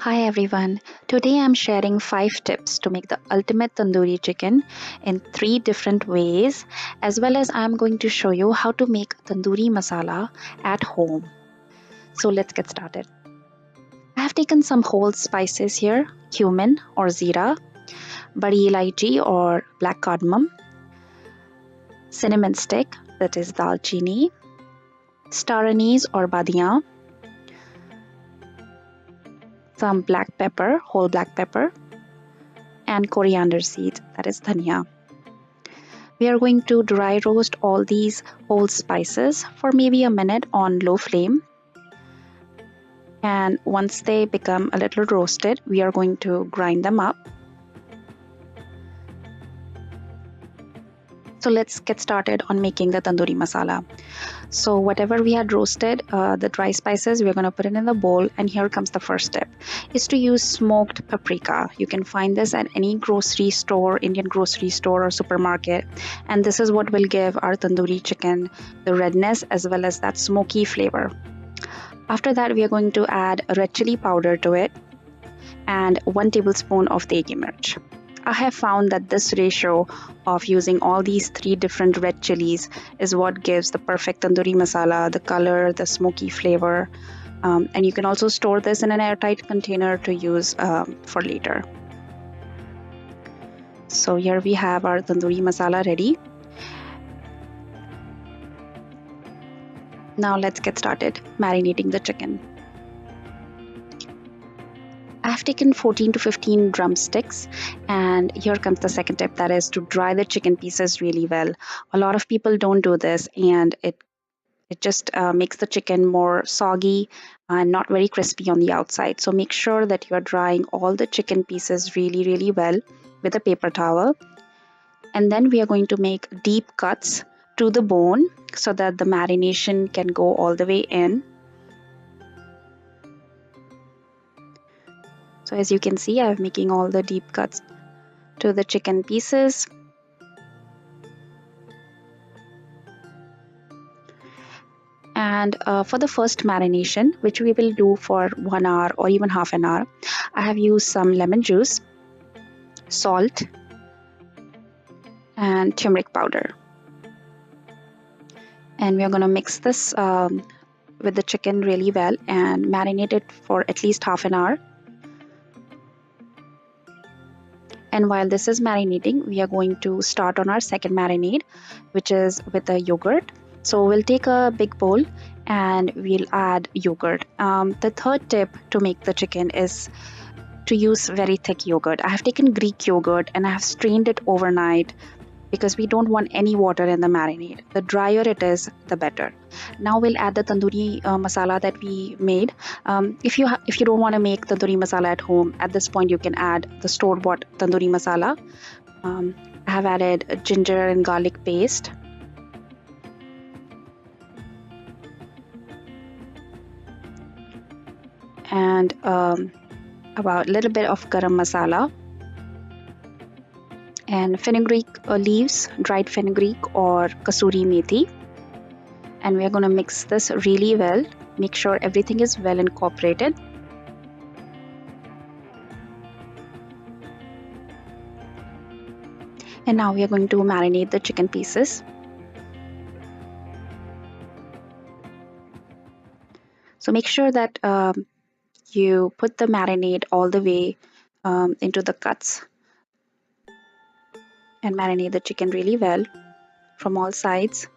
Hi everyone. Today I'm sharing 5 tips to make the ultimate tandoori chicken in 3 different ways, as well as I'm going to show you how to make tandoori masala at home. So let's get started. I have taken some whole spices here: cumin or zira, badi elaichi or black cardamom, cinnamon stick, that is dalchini, star anise or badiyan, some black pepper, whole black pepper, and coriander seed, that is dhania. We are going to dry roast all these whole spices for maybe a minute on low flame. And once they become a little roasted, we are going to grind them up. So let's get started on making the tandoori masala. So whatever we had roasted, the dry spices, we're going to put it in the bowl. And here comes the first step, is to use smoked paprika. You can find this at any grocery store, Indian grocery store or supermarket. And this is what will give our tandoori chicken the redness as well as that smoky flavor. After that, we are going to add red chilli powder to it and 1 tablespoon of Deggi Mirch. I have found that this ratio of using all these 3 different red chilies is what gives the perfect tandoori masala, the color, the smoky flavor. And you can also store this in an airtight container to use for later. So here we have our tandoori masala ready. Now let's get started marinating the chicken. I have taken 14 to 15 drumsticks, and here comes the second tip, that is to dry the chicken pieces really well. A lot of people don't do this, and it just makes the chicken more soggy and not very crispy on the outside. So make sure that you are drying all the chicken pieces really well with a paper towel. And then we are going to make deep cuts to the bone so that the marination can go all the way in. So as you can see, I'm making all the deep cuts to the chicken pieces. And for the first marination, which we will do for 1 hour or even half an hour, I have used some lemon juice, salt, and turmeric powder. And we are going to mix this with the chicken really well and marinate it for at least half an hour. And while this is marinating, we are going to start on our second marinade, which is with the yogurt. So we'll take a big bowl and we'll add yogurt. The third tip to make the chicken is to use very thick yogurt. I have taken Greek yogurt and I have strained it overnight because we don't want any water in the marinade. The drier it is, the better. Now we'll add the tandoori masala that we made. If you don't want to make tandoori masala at home, at this point you can add the store-bought tandoori masala. I have added ginger and garlic paste. And about a little bit of garam masala. And fenugreek leaves, dried fenugreek or kasuri methi. And we are going to mix this really well. Make sure everything is well incorporated. And now we are going to marinate the chicken pieces. So make sure that you put the marinade all the way into the cuts and marinate the chicken really well from all sides.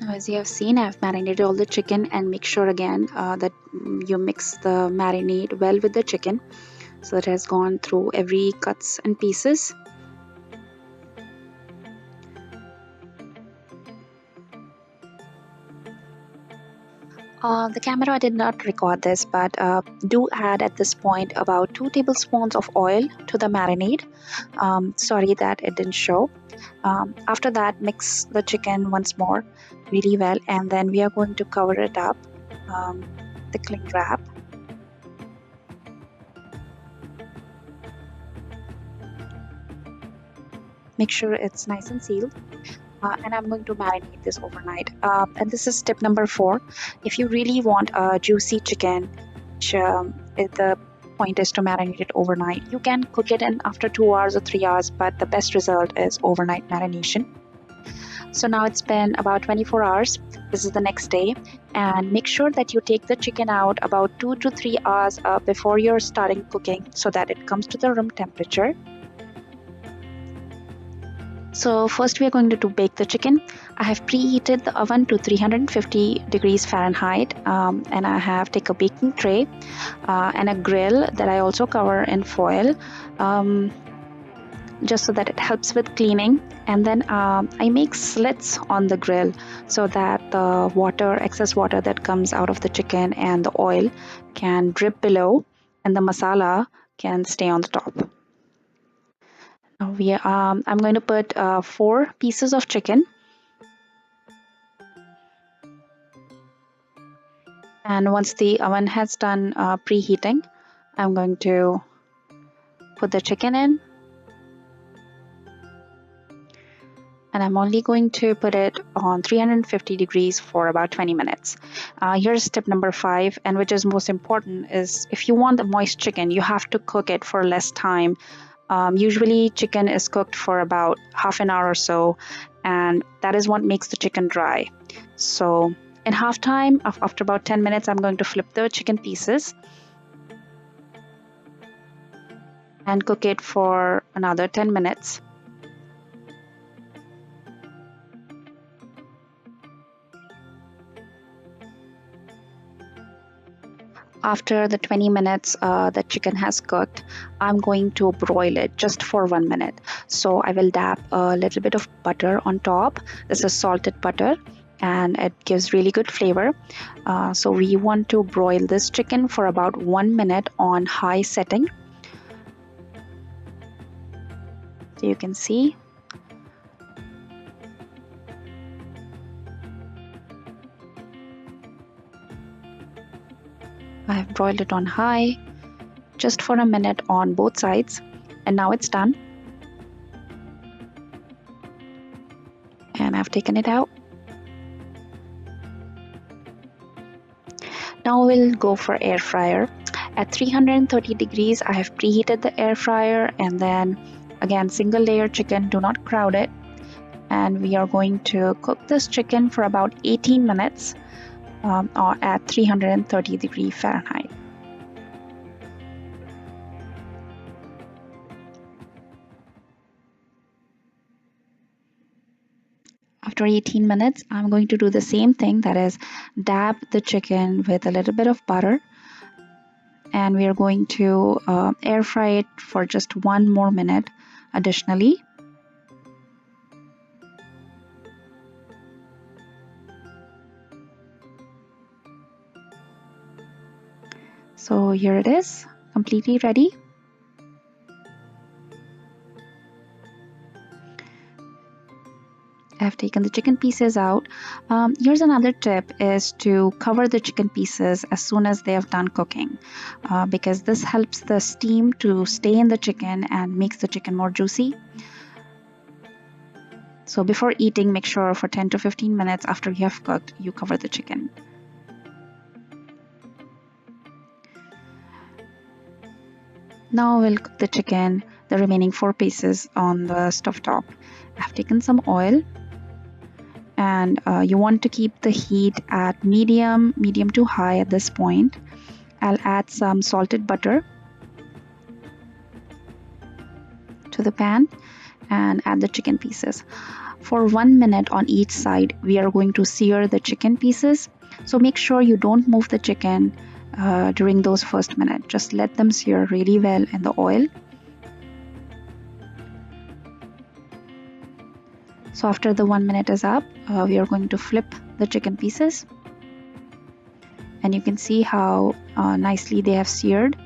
Now, as you have seen, I've marinated all the chicken, and make sure again that you mix the marinade well with the chicken so it has gone through every cuts and pieces. The camera did not record this, but do add at this point about 2 tablespoons of oil to the marinade. Sorry that it didn't show. After that, mix the chicken once more really well, and then we are going to cover it up. the cling wrap. Make sure it's nice and sealed. And I'm going to marinate this overnight. And this is tip number 4. If you really want a juicy chicken, which, the point is to marinate it overnight. You can cook it in after 2 hours or 3 hours, but the best result is overnight marination. So now it's been about 24 hours. This is the next day, and make sure that you take the chicken out about 2 to 3 hours before you're starting cooking so that it comes to the room temperature. So first we are going to bake the chicken. I have preheated the oven to 350 degrees Fahrenheit, and I have taken a baking tray and a grill that I also cover in foil, just so that it helps with cleaning. And then I make slits on the grill so that the excess water that comes out of the chicken and the oil can drip below and the masala can stay on the top. I'm going to put 4 pieces of chicken, and once the oven has done preheating, I'm going to put the chicken in, and I'm only going to put it on 350 degrees for about 20 minutes. Here's tip number 5, and which is most important, is if you want the moist chicken, you have to cook it for less time. Usually chicken is cooked for about half an hour or so, and that is what makes the chicken dry. So in half time, after about 10 minutes, I'm going to flip the chicken pieces and cook it for another 10 minutes. After the 20 minutes the chicken has cooked, I'm going to broil it just for 1 minute. So I will dab a little bit of butter on top. This is salted butter, and it gives really good flavor. So we want to broil this chicken for about 1 minute on high setting. So you can see I have broiled it on high just for a minute on both sides, and now it's done. And I've taken it out. Now we'll go for air fryer. At 330 degrees, I have preheated the air fryer, and then again, single layer chicken, do not crowd it. And we are going to cook this chicken for about 18 minutes. Or at 330 degrees Fahrenheit. After 18 minutes, I'm going to do the same thing, that is dab the chicken with a little bit of butter, and we are going to air fry it for just 1 more minute additionally. So here it is, completely ready. I have taken the chicken pieces out. Here's another tip, is to cover the chicken pieces as soon as they have done cooking, because this helps the steam to stay in the chicken and makes the chicken more juicy. So before eating, make sure for 10 to 15 minutes after you have cooked, you cover the chicken. Now we'll cook the chicken, the remaining 4 pieces, on the stovetop. I've taken some oil, and you want to keep the heat at medium to high at this point. I'll add some salted butter to the pan and add the chicken pieces. For 1 minute on each side, we are going to sear the chicken pieces. So make sure you don't move the chicken during those first minutes. Just let them sear really well in the oil. So after the 1 minute is up, we are going to flip the chicken pieces, and you can see how nicely they have seared.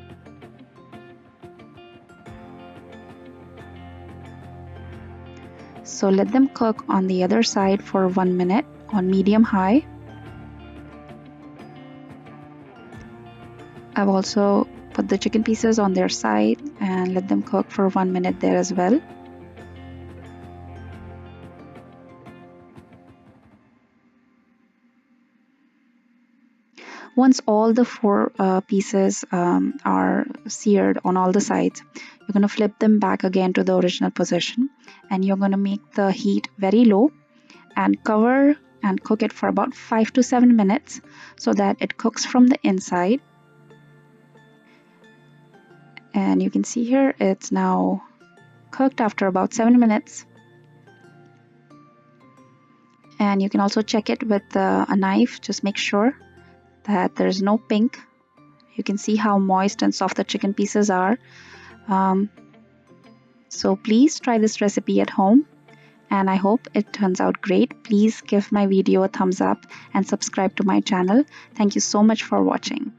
So let them cook on the other side for 1 minute on medium high. I've also put the chicken pieces on their side and let them cook for 1 minute there as well. Once all the four pieces are seared on all the sides, you're going to flip them back again to the original position, and you're going to make the heat very low and cover and cook it for about 5 to 7 minutes so that it cooks from the inside. And you can see here it's now cooked after about 7 minutes. And you can also check it with a knife. Just make sure that there's no pink. You can see how moist and soft the chicken pieces are. So please try this recipe at home, and I hope it turns out great. Please give my video a thumbs up and subscribe to my channel. Thank you so much for watching.